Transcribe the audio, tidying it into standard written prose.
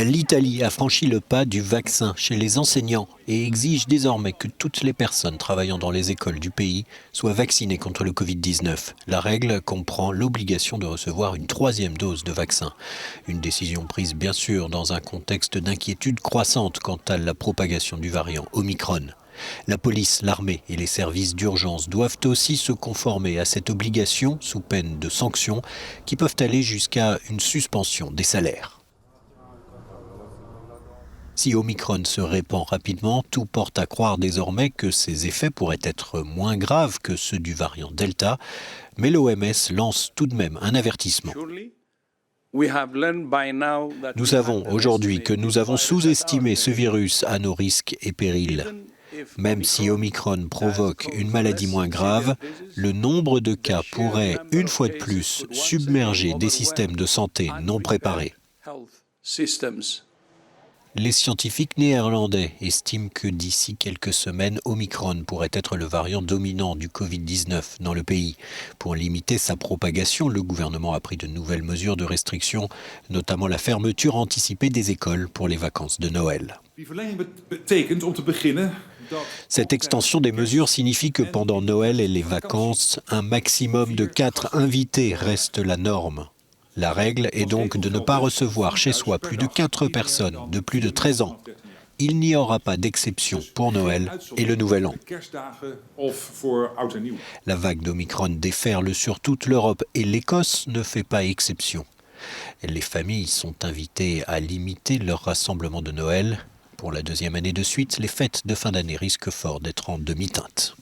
L'Italie a franchi le pas du vaccin chez les enseignants et exige désormais que toutes les personnes travaillant dans les écoles du pays soient vaccinées contre le Covid-19. La règle comprend l'obligation de recevoir une 3e dose de vaccin. Une décision prise bien sûr dans un contexte d'inquiétude croissante quant à la propagation du variant Omicron. La police, l'armée et les services d'urgence doivent aussi se conformer à cette obligation sous peine de sanctions qui peuvent aller jusqu'à une suspension des salaires. Si Omicron se répand rapidement, tout porte à croire désormais que ses effets pourraient être moins graves que ceux du variant Delta, mais l'OMS lance tout de même un avertissement. Nous savons aujourd'hui que nous avons sous-estimé ce virus à nos risques et périls. Même si Omicron provoque une maladie moins grave, le nombre de cas pourrait, une fois de plus, submerger des systèmes de santé non préparés. Les scientifiques néerlandais estiment que d'ici quelques semaines, Omicron pourrait être le variant dominant du Covid-19 dans le pays. Pour limiter sa propagation, le gouvernement a pris de nouvelles mesures de restriction, notamment la fermeture anticipée des écoles pour les vacances de Noël. Cette extension des mesures signifie que pendant Noël et les vacances, un maximum de 4 invités reste la norme. La règle est donc de ne pas recevoir chez soi plus de 4 personnes de plus de 13 ans. Il n'y aura pas d'exception pour Noël et le Nouvel An. La vague d'Omicron déferle sur toute l'Europe et l'Écosse ne fait pas exception. Les familles sont invitées à limiter leur rassemblement de Noël. Pour la 2e année de suite, les fêtes de fin d'année risquent fort d'être en demi-teinte.